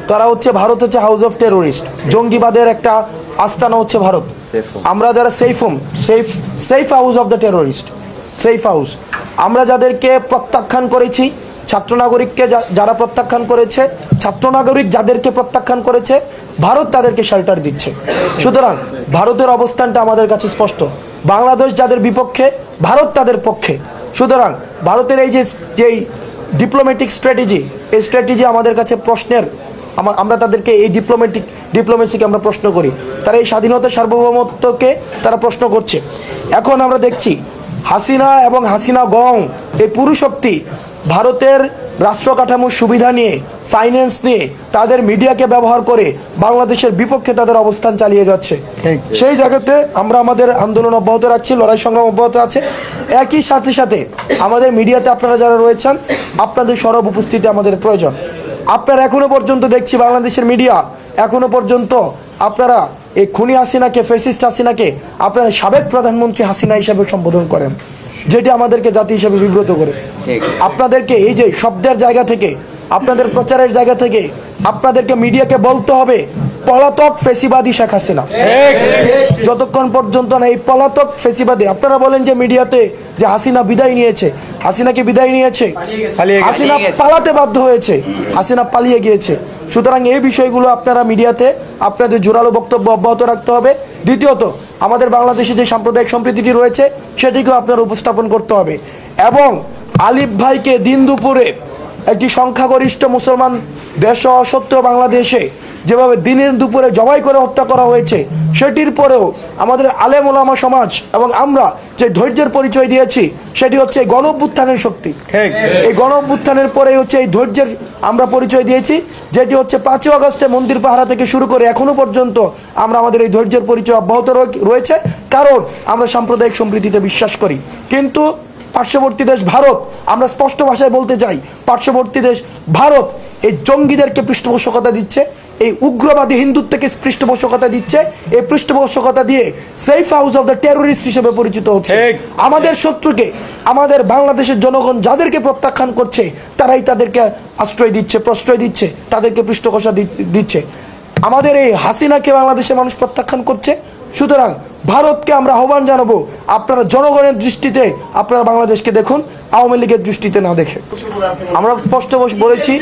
তারা হচ্ছে ভারত হচ্ছে হাউস অফ টেরোরিস্ট, জঙ্গিবাদের একটা আস্তানা হচ্ছে ভারত। আমরা যারা safe house of the terrorist, safe house, আমরা যাদেরকে প্রত্যাখ্যান করেছি, ছাত্র নাগরিককে যারা প্রত্যাখ্যান করেছে, ছাত্র নাগরিক যাদেরকে প্রত্যাখ্যান করেছে, ভারত তাদেরকে শেল্টার দিচ্ছে। সুতরাং ভারতের অবস্থানটা আমাদের কাছে স্পষ্ট, বাংলাদেশ যাদের বিপক্ষে, ভারত তাদের পক্ষে। সুতরাং ভারতের এই যেই ডিপ্লোম্যাটিক স্ট্র্যাটেজি, এই স্ট্র্যাটেজি আমাদের কাছে প্রশ্নের, আমরা তাদেরকে এই ডিপ্লোমেসিকে আমরা প্রশ্ন করি। তারা এই স্বাধীনতা সার্বভৌমত্বকে তারা প্রশ্ন করছে। এখন আমরা দেখছি হাসিনা এবং হাসিনা গং, এই পুরো শক্তি ভারতের রাষ্ট্র কাঠামোর সুবিধা নিয়ে, ফাইন্যান্স নিয়ে, তাদের মিডিয়াকে ব্যবহার করে বাংলাদেশের বিপক্ষে তাদের অবস্থান চালিয়ে যাচ্ছে। সেই জায়গাতে আমরা আমাদের আন্দোলন অব্যাহত রাখছি, লড়াই সংগ্রাম অব্যাহত আছে। একই সাথে সাথে আমাদের মিডিয়াতে আপনারা যারা রয়েছেন, আপনাদের সরব উপস্থিতি আমাদের প্রয়োজন। আপনারা এখনো পর্যন্ত দেখছি বাংলাদেশের মিডিয়া এখনো পর্যন্ত আপনারা এই খুনি হাসিনাকে, ফ্যাসিস্ট হাসিনাকে আপনারা সাবেক প্রধানমন্ত্রী হাসিনা হিসাবে সম্বোধন করেন, যেটি আমাদেরকে জাতি হিসাবে বিব্রত করে। আপনাদেরকে এই যে শব্দের জায়গা থেকে, আপনাদের প্রচারের জায়গা থেকে আপনাদেরকে মিডিয়াকে বলতে হবে পলাতক ফেসিবাদী শেখ হাসিনা। যতক্ষণ পর্যন্ত না এই পলাতক ফেসিবাদী, আপনারা বলেন যে মিডিয়াতে যে হাসিনা বিদায় নিয়েছে, হাসিনাকে বিদায় নিয়েছে, হাসিনা পালাতে বাধ্য হয়েছে, হাসিনা পালিয়ে গিয়েছে। সুতরাং এই বিষয়গুলো আপনারা মিডিয়াতে আপনাদের জোরালো বক্তব্য অব্যাহত রাখতে হবে। দ্বিতীয়ত, আমাদের বাংলাদেশে যে সাম্প্রদায়িক সম্প্রীতিটি রয়েছে সেটিকেও আপনারা উপস্থাপন করতে হবে। এবং আলিফ ভাইকে দিন দুপুরে একটি সংখ্যাগরিষ্ঠ মুসলমান দেশ সত্ত্বেও বাংলাদেশে যেভাবে দিনের দুপুরে জবাই করে হত্যা করা হয়েছে, সেটির পরেও আমাদের আলেম ওলামা সমাজ এবং আমরা যে ধৈর্যের পরিচয় দিয়েছি, সেটি হচ্ছে গণ অভ্যুত্থানের শক্তি। এই গণ অভ্যুত্থানের পরে হচ্ছে এই ধৈর্যের আমরা পরিচয় দিয়েছি, যেটি হচ্ছে 5ই আগস্টে মন্দির পাহারা থেকে শুরু করে এখনো পর্যন্ত আমরা আমাদের এই ধৈর্যের পরিচয় অব্যাহত রয়েছে, কারণ আমরা সাম্প্রদায়িক সম্প্রীতিতে বিশ্বাস করি। কিন্তু পার্শ্ববর্তী দেশ ভারত, আমরা স্পষ্ট ভাষায় বলতে চাই, পার্শ্ববর্তী দেশ ভারত এই জঙ্গিদেরকে পৃষ্ঠপোষকতা দিচ্ছে, এই উগ্রবাদী হিন্দুত্বকে পৃষ্ঠপোষকতা দিচ্ছে। এই পৃষ্ঠপোষকতা দিয়ে safe house of the terrorist হিসেবে পরিচিত হচ্ছে। আমাদের শত্রুকে, আমাদের বাংলাদেশের জনগণ যাদেরকে প্রত্যাখ্যান করছে, তারাই তাদেরকে আশ্রয় দিচ্ছে, প্রশ্রয় দিচ্ছে, তাদেরকে পৃষ্ঠপোষকতা দিচ্ছে। আমাদের এই হাসিনাকে বাংলাদেশের মানুষ প্রত্যাখ্যান করছে। সুতরাং ভারতকে আমরা আহ্বান জানাবো, আপনারা জনগণের দৃষ্টিতে আপনারা বাংলাদেশকে দেখুন, আওয়ামী লীগের দৃষ্টিতে না দেখে। আমরা স্পষ্ট বলেছি,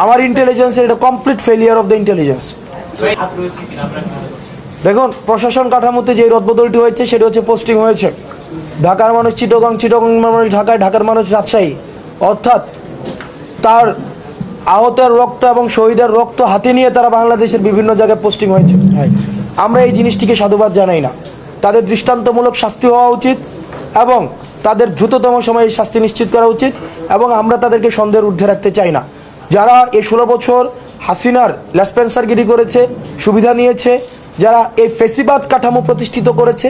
আমার ইন্টেলিজেন্সের এটা complete failure of the intelligence. দেখুন, প্রশাসন কাঠামোতে যে রদবদলটি হয়েছে সেটা হচ্ছে পোস্টিং হয়েছে। ঢাকার মানুষ চিটাগং, চিটাগং মানুষ ঢাকায়, ঢাকার মানুষ রাজশাহী, অর্থাৎ তার আহতের রক্ত এবং শহীদের রক্ত হাতে নিয়ে তারা বাংলাদেশের বিভিন্ন জায়গায় পোস্টিং হয়েছে। আমরা এই জিনিসটিকে সাধুবাদ জানাই না। তাদের দৃষ্টান্তমূলক শাস্তি হওয়া উচিত এবং তাদের দ্রুততম সময়ে শাস্তি নিশ্চিত করা উচিত, এবং আমরা তাদেরকে সন্দেহের ঊর্ধ্বে রাখতে চাই না। যারা এই 16 বছর হাসিনার লেসপেন্সারগিরি করেছে, সুবিধা নিয়েছে, যারা এই ফেসিবাদ কাঠামো প্রতিষ্ঠিত করেছে,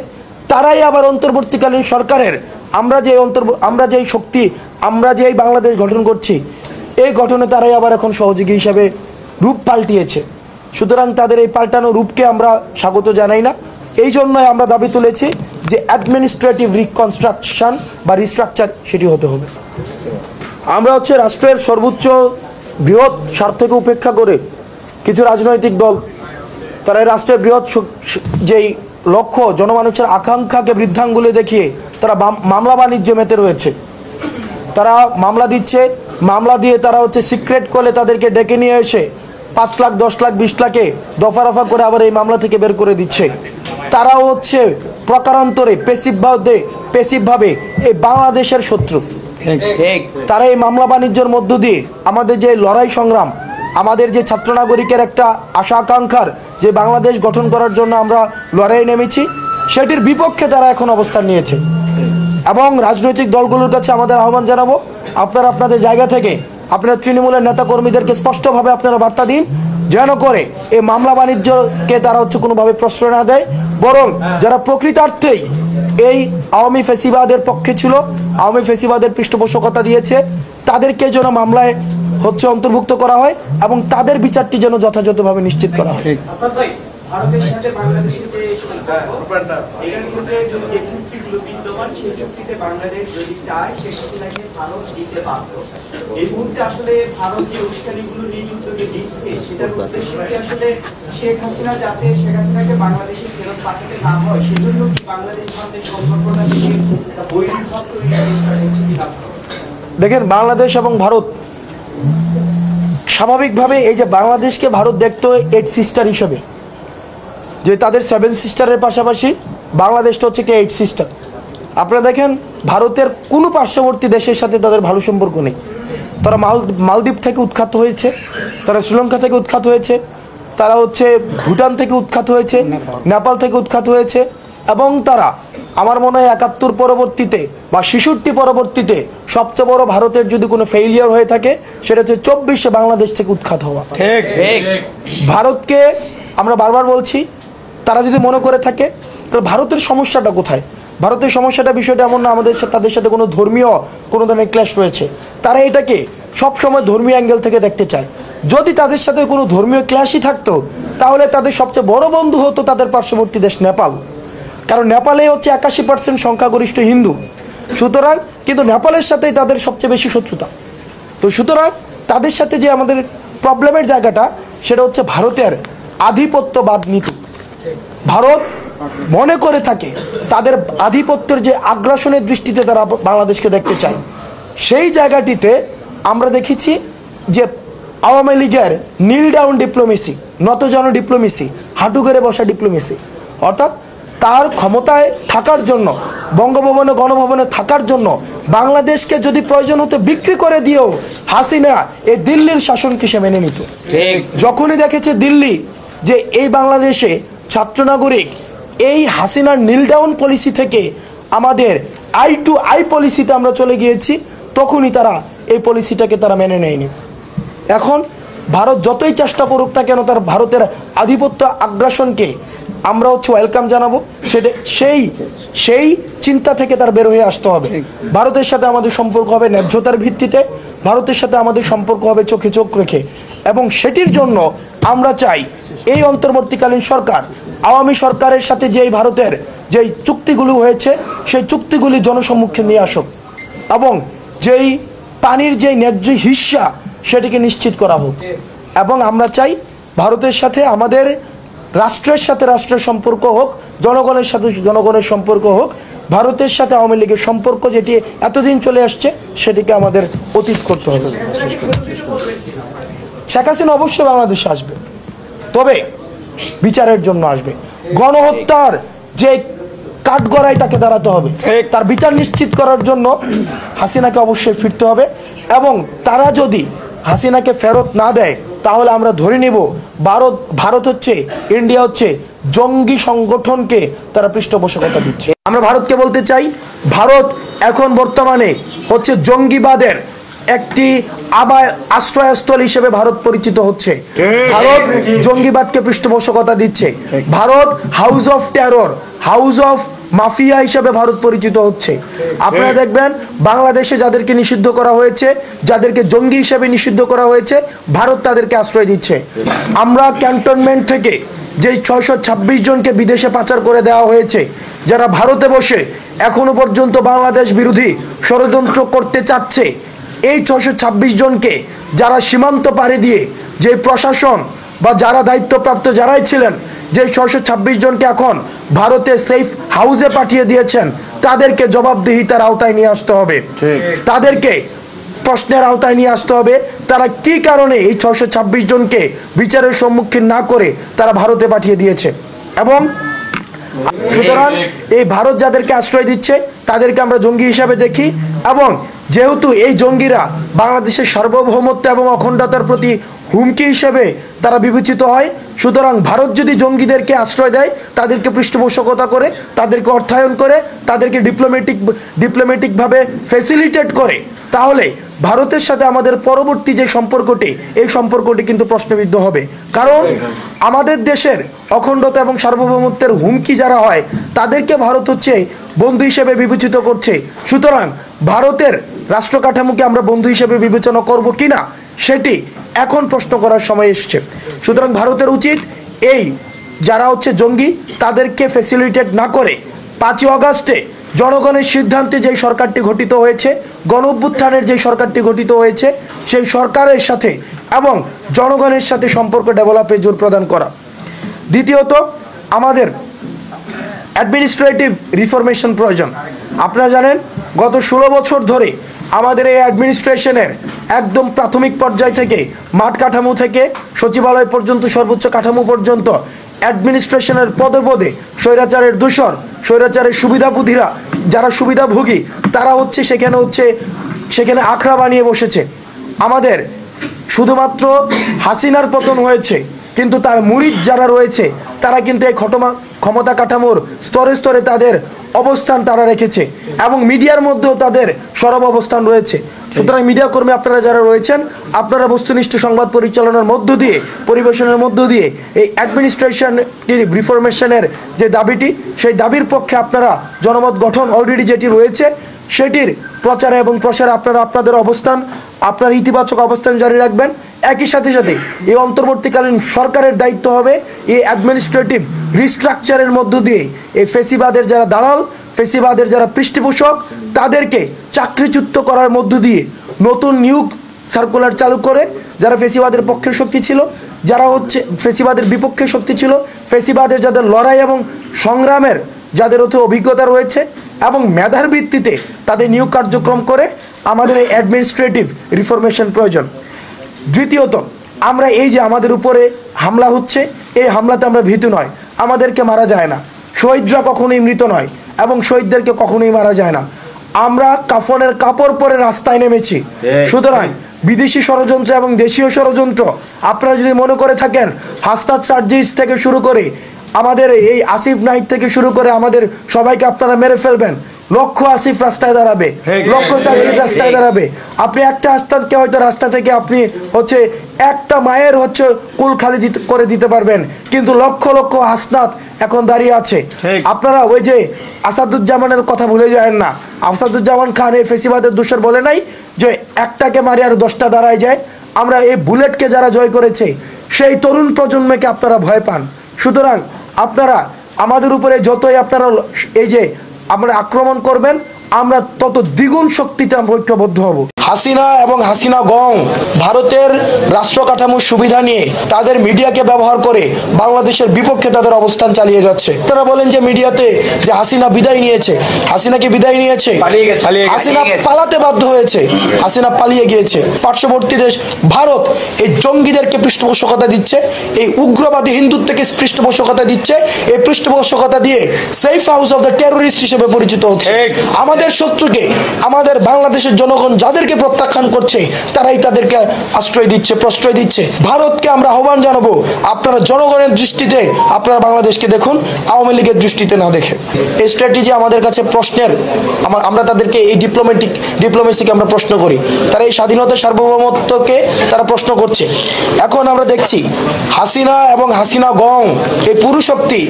তারাই আবার অন্তর্বর্তীকালীন সরকারের আমরা যে শক্তি, আমরা যে এই বাংলাদেশ গঠন করছি, এই গঠনে তারাই আবার এখন সহযোগী হিসাবে রূপ পাল্টিয়েছে। সুতরাং তাদের এই পাল্টানো রূপকে আমরা স্বাগত জানাই না। এই জন্যই আমরা দাবি তুলেছি যে অ্যাডমিনিস্ট্রেটিভ রিকনস্ট্রাকশন বা রিস্ট্রাকচার সেটি হতে হবে। আমরা হচ্ছে রাষ্ট্রের সর্বোচ্চ বৃহৎ স্বার্থকে উপেক্ষা করে কিছু রাজনৈতিক দল, তারা এই রাষ্ট্রের বৃহৎ যেই লক্ষ্য, জনমানুষের আকাঙ্ক্ষাকে বৃদ্ধাঙ্গুলে দেখিয়ে তারা মামলা বাণিজ্য মেতে রয়েছে। তারা মামলা দিচ্ছে, মামলা দিয়ে তারা হচ্ছে সিক্রেট কলে তাদেরকে ডেকে নিয়ে এসে 5 লাখ, 10 লাখ, 20 লাখে দফা রফা করে আবার এই মামলা থেকে বের করে দিচ্ছে। তারাও হচ্ছে প্রকারান্তরে পেসিভভাবে এই বাংলাদেশের শত্রু। তারা এই মামলা বাণিজ্যের মধ্য দিয়ে আমাদের যে লড়াই সংগ্রাম, আমাদের যে ছাত্র নাগরিকের একটা আশা আকাঙ্ক্ষার যে বাংলাদেশ গঠন করার জন্য আমরা লড়াই নেমেছি, সেটির বিপক্ষে তারা এখন অবস্থান নিয়েছে। এবং রাজনৈতিক দলগুলোর কাছে আমাদের আহ্বান জানাবো, আপনারা আপনাদের জায়গা থেকে আপনারা তৃণমূলের নেতাকর্মীদেরকে স্পষ্টভাবে আপনারা বার্তা দিন, যেন করে এই মামলা বাণিজ্যকে তারা হচ্ছে কোনোভাবে প্রশ্রয় না দেয়, বরং যারা প্রকৃতার্থেই এই আওয়ামী ফেসিবাদের পক্ষে ছিল, আওয়ামী ফেসিবাদের পৃষ্ঠপোষকতা দিয়েছে, তাদেরকে যেন মামলায় হচ্ছে অন্তর্ভুক্ত করা হয় এবং তাদের বিচারটি যেন যথাযথভাবে নিশ্চিত করা হয়। ভারতের সাথে বাংলাদেশের যে বিদ্যমান সেই চুক্তিতে বাংলাদেশ যদি চায় শেখ হাসিনাকে ভারত দিতে পারত। এই মুহূর্তে আসলে ভারত যে উস্কানিগুলো নিযুক্তকে দিচ্ছে সেটার উদ্দেশ্য কি আসলে শেখ হাসিনাকে বাংলাদেশে ফেরত পাঠাতে না হয়, সেজন্য কি বাংলাদেশ ভারতের সম্পর্কটা থেকে বৈরী ভাব তৈরির চেষ্টা করছে কিনা? দেখেন, বাংলাদেশ এবং ভারত স্বাভাবিকভাবে এই যে বাংলাদেশকে ভারত দেখতো 8 সিস্টার হিসেবে, যে তাদের 7 সিস্টারের পাশাপাশি বাংলাদেশটা হচ্ছে একটা 8 সিস্টার। আপনারা দেখেন, ভারতের কোনো পার্শ্ববর্তী দেশের সাথে তাদের ভালো সম্পর্ক নেই। তারা মালদ্বীপ থেকে উৎখাত হয়েছে, তারা শ্রীলঙ্কা থেকে উৎখাত হয়েছে, তারা হচ্ছে ভুটান থেকে উৎখাত হয়েছে, নেপাল থেকে উৎখাত হয়েছে, এবং তারা আমার মনে হয় 71 পরবর্তীতে বা 66 পরবর্তীতে সবচেয়ে বড় ভারতের যদি কোনো ফেইলিয়ার হয়ে থাকে সেটা হচ্ছে 24-এ বাংলাদেশ থেকে উৎখাত হওয়া। ঠিক। ভারতকে আমরা বারবার বলছি, তারা যদি মনে করে থাকে তাহলে ভারতের সমস্যাটা কোথায়? ভারতের সমস্যাটা বিষয়টা এমন না আমাদের তাদের সাথে কোনো ধর্মীয় কোনো ধরনের ক্ল্যাশ রয়েছে। তারা এটাকে সবসময় ধর্মীয় অ্যাঙ্গেল থেকে দেখতে চায়। যদি তাদের সাথে কোনো ধর্মীয় ক্ল্যাশই থাকতো তাহলে তাদের সবচেয়ে বড় বন্ধু হতো তাদের পার্শ্ববর্তী দেশ নেপাল। কারণ নেপালে হচ্ছে 81% সংখ্যাগরিষ্ঠ হিন্দু। সুতরাং কিন্তু নেপালের সাথেই তাদের সবচেয়ে বেশি শত্রুতা। তো সুতরাং তাদের সাথে যে আমাদের প্রবলেমের জায়গাটা সেটা হচ্ছে ভারতের আধিপত্যবাদ নীতি। ভারত মনে করে থাকে তাদের আধিপত্যের যে আগ্রাসনের দৃষ্টিতে তারা বাংলাদেশকে দেখতে চায়। সেই জায়গাটিতে আমরা দেখেছি যে আওয়ামী লীগের নীল ডাউন ডিপ্লোমেসি, নতজানু ডিপ্লোমেসি, হাঁটু গেড়ে বসা ডিপ্লোমেসি, অর্থাৎ তার ক্ষমতায় থাকার জন্য, বঙ্গভবনে গণভবনে থাকার জন্য বাংলাদেশকে যদি প্রয়োজন হতো বিক্রি করে দিয়েও হাসিনা এই দিল্লির শাসনকে সে মেনে নিত। যখনই দেখেছে দিল্লি যে এই বাংলাদেশে ছাত্র নাগরিক এই হাসিনার নীল ডাউন পলিসি থেকে আমাদের আই টু আই পলিসিতে আমরা চলে গিয়েছি, তখনই তারা এই পলিসিটাকে তারা মেনে নেয়নি। এখন ভারত যতই চেষ্টা করুক না কেন তার ভারতের আধিপত্য আগ্রাসনকে আমরা হচ্ছে ওয়েলকাম জানাবো, সেটা সেই চিন্তা থেকে তার বের হয়ে আসতে হবে। ভারতের সাথে আমাদের সম্পর্ক হবে ন্যায্যতার ভিত্তিতে, ভারতের সাথে আমাদের সম্পর্ক হবে চোখে চোখ রেখে, এবং সেটির জন্য আমরা চাই এই অন্তর্বর্তীকালীন সরকার আওয়ামী সরকারের সাথে যেই ভারতের যেই চুক্তিগুলো হয়েছে সেই চুক্তিগুলি জনসম্মুখে নিয়ে আসুক, এবং যেই পানির যেই ন্যায্য হিস্সা সেটিকে নিশ্চিত করা হোক। এবং আমরা চাই ভারতের সাথে আমাদের রাষ্ট্রের সাথে রাষ্ট্রের সম্পর্ক হোক, জনগণের সাথে জনগণের সম্পর্ক হোক। ভারতের সাথে আওয়ামী লীগের সম্পর্ক যেটি এতদিন চলে আসছে সেটিকে আমাদের অতীত করতে হবে। শেখ হাসিনা অবশ্যই বাংলাদেশে আসবে, তবে বিচারের জন্য আসবে। গণহত্যার যে কাঠগড়ায় তাকে দাঁড়াতে হবে, তার বিচার নিশ্চিত করার জন্য হাসিনাকে অবশ্যই ফিরতে হবে। এবং তারা যদি হাসিনাকে ফেরত না দেয় তাহলে আমরা ধরে নেব ভারত হচ্ছে, ইন্ডিয়া হচ্ছে জঙ্গি সংগঠনকে তারা পৃষ্ঠপোষকতা দিচ্ছে। আমরা ভারতকে বলতে চাই, ভারত এখন বর্তমানে হচ্ছে জঙ্গিবাদের একটি আশ্রয়স্থল হিসেবে ভারত পরিচিত হচ্ছে। ভারত জঙ্গিবাদকে পৃষ্ঠপোষকতা দিচ্ছে। Bharat house of terror, house of mafia হিসেবে ভারত পরিচিত হচ্ছে। আপনারা দেখবেন বাংলাদেশে যাদেরকে নিষিদ্ধ করা হয়েছে, যাদেরকে জঙ্গি হিসেবে নিষিদ্ধ করা হয়েছে, ভারত তাদেরকে আশ্রয় দিচ্ছে। আমরা ক্যান্টনমেন্ট থেকে যে 626 জনকে বিদেশে পাচার করে দেওয়া হয়েছে, যারা ভারতে বসে এখনো পর্যন্ত বাংলাদেশ বিরোধী ষড়যন্ত্র করতে চাচ্ছে, এই 626 জনকে যারা সীমান্ত পাড়ি দিয়ে যে প্রশাসন বা যারা দায়িত্বপ্রাপ্ত যারাই ছিলেন, যে 626 জনকে এখন ভারতে সেফ হাউসে পাঠিয়ে দিয়েছেন, তাদেরকে জবাবদিহিতার আওতায় নিয়ে আসতে হবে। তাদেরকে প্রশ্নের আওতায় নিয়ে আসতে হবে তারা কি কারণে এই 626 জনকে বিচারের সম্মুখীন না করে তারা ভারতে পাঠিয়ে দিয়েছে। এবং সুতরাং এই ভারত যাদেরকে আশ্রয় দিচ্ছে তাদেরকে আমরা জঙ্গি হিসাবে দেখি, এবং যেহেতু এই জঙ্গিরা বাংলাদেশের সার্বভৌমত্ব এবং অখণ্ডতার প্রতি হুমকি হিসেবে তারা বিবেচিত হয়, সুতরাং ভারত যদি জঙ্গিদেরকে আশ্রয় দেয়, তাদেরকে পৃষ্ঠপোষকতা করে, তাদেরকে অর্থায়ন করে, তাদেরকে ডিপ্লোম্যাটিকভাবে ফ্যাসিলিটেট করে, তাহলে ভারতের সাথে আমাদের পরবর্তী যে সম্পর্কটি, এই সম্পর্কটি কিন্তু প্রশ্নবিদ্ধ হবে। কারণ আমাদের দেশের অখণ্ডতা এবং সার্বভৌমত্বের হুমকি যারা হয় তাদেরকে ভারত হচ্ছে বন্ধু হিসেবে বিবেচিত করছে। সুতরাং ভারতের রাষ্ট্র কাঠামোকে আমরা বন্ধু হিসেবে বিবেচনা করব কিনা সেটি এখন প্রশ্ন করার সময় এসছে। সুতরাং ভারতের উচিত এই যারা হচ্ছে জঙ্গি তাদেরকে ফ্যাসিলিটেট না করে 5ই আগস্টে জনগণের সিদ্ধান্তে যেই সরকারটি গঠিত হয়েছে, গণ অভ্যুত্থানের যে সরকারটি গঠিত হয়েছে, সেই সরকারের সাথে এবং জনগণের সাথে সম্পর্ক ডেভেলপে জোর প্রদান করা। দ্বিতীয়ত, আমাদের অ্যাডমিনিস্ট্রেটিভ রিফরমেশন প্রয়োজন। আপনারা জানেন গত 16 বছর ধরে আমাদের এই অ্যাডমিনিস্ট্রেশনের একদম প্রাথমিক পর্যায় থেকে মাঠ কাঠামো থেকে সচিবালয় পর্যন্ত সর্বোচ্চ কাঠামো পর্যন্ত অ্যাডমিনিস্ট্রেশনের পদে পদে স্বৈরাচারের দূষর, স্বৈরাচারের সুবিধাভোগীরা যারা সুবিধাভোগী তারা সেখানে আখড়া বানিয়ে বসেছে। আমাদের শুধুমাত্র হাসিনার পতন হয়েছে, কিন্তু তার মুরিদ যারা রয়েছে তারা কিন্তু এই ক্ষমতা কাঠামোর স্তরে স্তরে তাদের অবস্থান তারা রেখেছে এবং মিডিয়ার মধ্যেও তাদের সরব অবস্থান রয়েছে। সুতরাং মিডিয়া কর্মী আপনারা যারা রয়েছেন, আপনারা বস্তুনিষ্ঠ সংবাদ পরিচালনার মধ্য দিয়ে, পরিবেশনের মধ্য দিয়ে এই অ্যাডমিনিস্ট্রেশন রিফরমেশনের যে দাবিটি, সেই দাবির পক্ষে আপনারা জনমত গঠন অলরেডি যেটি রয়েছে সেটির প্রচারে এবং প্রসারে আপনারা আপনাদের অবস্থান, আপনার ইতিবাচক অবস্থান জারি রাখবেন। একই সাথে সাথে এই অন্তর্বর্তীকালীন সরকারের দায়িত্ব হবে এই অ্যাডমিনিস্ট্রেটিভ রিস্ট্রাকচারের মধ্য দিয়ে এই ফেসিবাদের যারা দালাল, ফেসিবাদের যারা পৃষ্ঠপোষক তাদেরকে চাকরিচ্যুত করার মধ্য দিয়ে নতুন নিয়োগ সার্কুলার চালু করে যারা ফেসিবাদের পক্ষের শক্তি ছিল, যারা ফেসিবাদের বিপক্ষে শক্তি ছিল, ফেসিবাদের যাদের লড়াই এবং সংগ্রামের যাদের অভিজ্ঞতা রয়েছে এবং মেধার ভিত্তিতে তাদের নিয়োগ কার্যক্রম করে আমাদের এই অ্যাডমিনিস্ট্রেটিভ রিফরমেশন প্রয়োজন। দ্বিতীয়ত, আমরা এই যে আমাদের উপরে হামলা হচ্ছে, এই হামলাতে আমরা ভীতু নয়, আমাদেরকে মারা যায় না, শহীদরা কখনোই মৃত নয় এবং শহীদদেরকে কখনোই মারা যায় না। আমরা কাফনের কাপড় পরে রাস্তায় নেমেছি। সুতরাং বিদেশি ষড়যন্ত্র এবং দেশীয় ষড়যন্ত্র আপনারা যদি মনে করে থাকেন, হাসনাত সার্জিস থেকে শুরু করে আমাদের এই আসিফ নাহিদ থেকে শুরু করে আমাদের সবাইকে আপনারা মেরে ফেলবেন, লক্ষ আসিফ রাস্তায় দাঁড়াবে, লক্ষ সার্জিস রাস্তায় দাঁড়াবে। আপনি একটা হাসনাতকে হয়তো রাস্তা থেকে আপনি একটা মায়ের কুল খালি করে দিতে পারবেন, কিন্তু লক্ষ লক্ষ হাসনাত এখন দাঁড়িয়ে আছে। আপনারা ওই যে আসাদুজ্জামানের কথা ভুলে যায় না। আসাদুজ্জামান খান এই ফেসিবাদের দোষর বলে নাই যে একটাকে মারি আর 10টা দাঁড়ায় যায়। আমরা এই বুলেটকে যারা জয় করেছে সেই তরুণ প্রজন্মকে আপনারা ভয় পান। সুতরাং আপনারা আমাদের উপরে যতই আপনারা এই যে আমরা আক্রমণ করবেন, আমরা তত দ্বিগুণ শক্তিতে আমরা ঐক্যবদ্ধ হব। হাসিনা এবং হাসিনা গং ভারতের রাষ্ট্র কাঠামোর সুবিধা নিয়ে তাদের মিডিয়াকে ব্যবহার করে বাংলাদেশের বিপক্ষে তাদের অবস্থান চালিয়ে যাচ্ছে। তারা বলেন যে মিডিয়াতে যে হাসিনা বিদায় নিয়েছে, হাসিনাকে বিদায় নিয়েছে, হাসিনা পালাতে বাধ্য হয়েছে, হাসিনা পালিয়ে গিয়েছে। পার্শ্ববর্তী দেশ ভারত এই জঙ্গিদেরকে পৃষ্ঠপোষকতা দিচ্ছে, এই উগ্রবাদী হিন্দুত্বকে পৃষ্ঠপোষকতা দিচ্ছে, এই পৃষ্ঠপোষকতা দিয়ে safe house of the terrorist হিসেবে পরিচিত হচ্ছে। আমাদের শত্রুকে আমাদের বাংলাদেশের জনগণ যাদেরকে প্রত্যাখ্যান করছে তারাই তাদেরকে আশ্রয় দিচ্ছে, প্রশ্রয় দিচ্ছে। ভারতকে আমরা আহ্বান জানাবো, আপনারা জনগণের দৃষ্টিতে আপনারা বাংলাদেশকে দেখুন, আওয়ামী লীগের দৃষ্টিতে না দেখে। এই স্ট্র্যাটেজি আমাদের কাছে প্রশ্নের, আমরা তাদেরকে এই ডিপ্লোমেসিকে আমরা প্রশ্ন করি। তারা এই স্বাধীনতা সার্বভৌমত্বকে তারা প্রশ্ন করছে। এখন আমরা দেখছি হাসিনা এবং হাসিনা গং এই পুরো শক্তি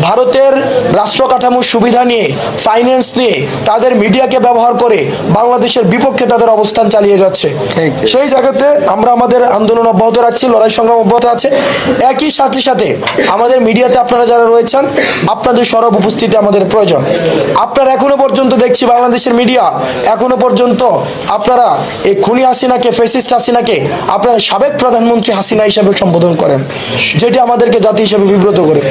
ভারতের রাষ্ট্র কাঠামোর সুবিধা নিয়ে, ফাইন্যান্স নিয়ে তাদের মিডিয়াকে ব্যবহার করে বাংলাদেশের বিপক্ষে তাদের অবস্থান চালিয়ে যাচ্ছে। সেই জায়গাতে আমরা আমাদের আন্দোলন অব্যাহত রাখছি, লড়াই সংগ্রাম অব্যাহত আছে। একই সাথে সাথে আমাদের মিডিয়াতে আপনারা যারা রয়েছেন আপনাদের সরব উপস্থিতি আমাদের প্রয়োজন। আপনারা এখনো পর্যন্ত দেখছি বাংলাদেশের মিডিয়া এখনো পর্যন্ত আপনারা এই খুনি হাসিনাকে, ফ্যাসিস্ট হাসিনাকে আপনারা সাবেক প্রধানমন্ত্রী হাসিনা হিসেবে সম্বোধন করেন, যেটি আমাদেরকে জাতি হিসেবে বিব্রত করে।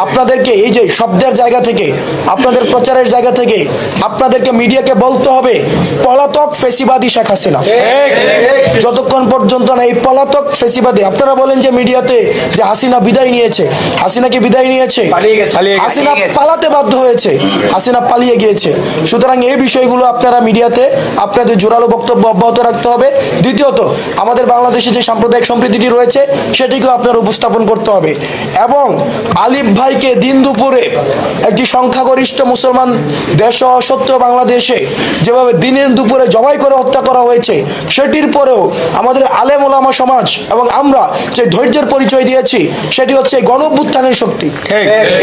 আপনাদেরকে এই যে শব্দের জায়গা থেকে, আপনাদের প্রচারের জায়গা থেকে আপনাদেরকে মিডিয়াকে বলতে হবে পলাতক ফেসিবাদী শেখ হাসিনা। যতক্ষণ পর্যন্ত না এই পলাতক ফেসিবাদী, আপনারা বলেন যে মিডিয়াতে যে হাসিনা বিদায় নিয়েছে, হাসিনাকে বিদায় নিয়েছে, হাসিনা পালাতে বাধ্য হয়েছে, হাসিনা পালিয়ে গিয়েছে। সুতরাং এই বিষয়গুলো আপনারা মিডিয়াতে আপনাদের জোরালো বক্তব্য অব্যাহত রাখতে হবে। দ্বিতীয়ত, আমাদের বাংলাদেশে যে সাম্প্রদায়িক সম্প্রীতিটি রয়েছে সেটিকেও আপনারা উপস্থাপন করতে হবে এবং আলিফ ভাইকে দিন দুপুরে একটি সংখ্যাগরিষ্ঠ মুসলমান দেশ সত্ত্বেও বাংলাদেশে যেভাবে দিনের দুপুরে জবাই করে হত্যা করা হয়েছে, সেটির পরেও আমাদের আলেম ওলামা সমাজ এবং আমরা যে ধৈর্যের পরিচয় দিয়েছি সেটি হচ্ছে গণ অভ্যুত্থানের শক্তি।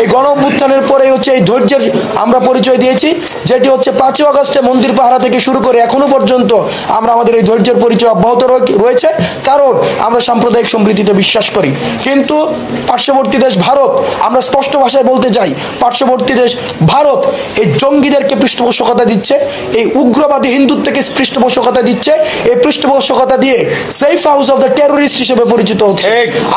এই গণ অভ্যুত্থানের পরে হচ্ছে এই ধৈর্যের আমরা পরিচয় দিয়েছি, যেটি হচ্ছে 5ই আগস্টে মন্দির পাহারা থেকে শুরু করে এখনো পর্যন্ত আমরা আমাদের এই ধৈর্যের পরিচয় অব্যাহত রয়েছে, কারণ আমরা সাম্প্রদায়িক সম্প্রীতিতে বিশ্বাস করি। কিন্তু পার্শ্ববর্তী দেশ ভারত, আমরা স্পষ্ট ভাষায় বলতে চাই, পার্শ্ববর্তী দেশ ভারত এই জঙ্গিদেরকে পৃষ্ঠপোষকতা দিচ্ছে, এই উগ্রবাদী হিন্দুত্বকে পৃষ্ঠপোষকতা দিচ্ছে, এই পৃষ্ঠপোষকতা দিয়ে safe house of the terrorist হিসেবে পরিচিত হচ্ছে।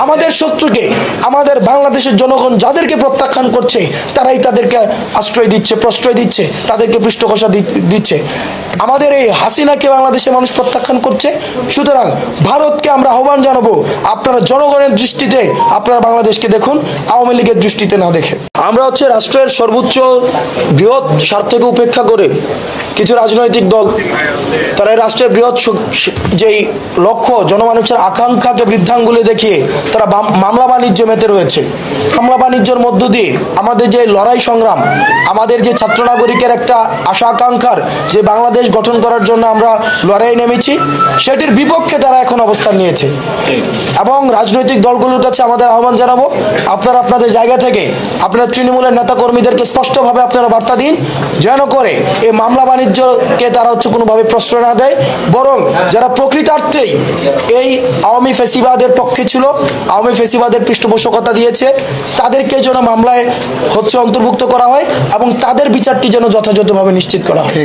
আমাদের শত্রুকে আমাদের বাংলাদেশের জনগণ যাদেরকে প্রত্যাখ্যান করছে তারাই তাদেরকে আশ্রয় দিচ্ছে, প্রশ্রয় দিচ্ছে, তাদেরকে পৃষ্ঠপোষকতা দিচ্ছে। আমাদের এই হাসিনাকে বাংলাদেশের মানুষ প্রত্যাখ্যান করছে। সুতরাং ভারতকে আমরা আহ্বান জানাবো, আপনারা জনগণের দৃষ্টিতে আপনারা বাংলাদেশকে দেখুন, আওয়ামী লীগের দৃষ্টিতে না দেখে। আমরা হচ্ছে রাষ্ট্রের সর্বোচ্চ বৃহৎ স্বার্থকে উপেক্ষা করে কিছু রাজনৈতিক দল তারা এই রাষ্ট্রের বৃহৎ যেই লক্ষ্য জনমানুষের আকাঙ্ক্ষাকে বৃদ্ধাঙ্গুলে দেখিয়ে তারা মামলা বাণিজ্য মেতে রয়েছে। মামলা বাণিজ্যের মধ্য দিয়ে আমাদের যে লড়াই সংগ্রাম, আমাদের যে ছাত্র নাগরিকের একটা আশা আকাঙ্ক্ষার যে বাংলাদেশ গঠন করার জন্য আমরা লড়াই নেমেছি, সেটির বিপক্ষে তারা এখন অবস্থান নিয়েছে। এবং রাজনৈতিক দলগুলোর কাছে আমাদের আহ্বান জানাবো, আপনারা আপনাদের জায়গা থেকে আপনারা তৃণমূলের নেতাকর্মীদেরকে স্পষ্টভাবে আপনারা বার্তা দিন, যেন করে এই মামলা বাণিজ্যকে তারা হচ্ছে কোনোভাবে প্রশ্রয় না দেয়, বরং যারা প্রকৃতার্থেই এই আওয়ামী ফ্যাসিবাদের পক্ষে ছিল, আওয়ামী ফ্যাসিবাদের পৃষ্ঠপোষকতা দিয়েছে, তাদেরকে যেন মামলায় হচ্ছে অন্তর্ভুক্ত করা হয় এবং তাদের বিচারটি যেন যথাযথভাবে নিশ্চিত করা হয়।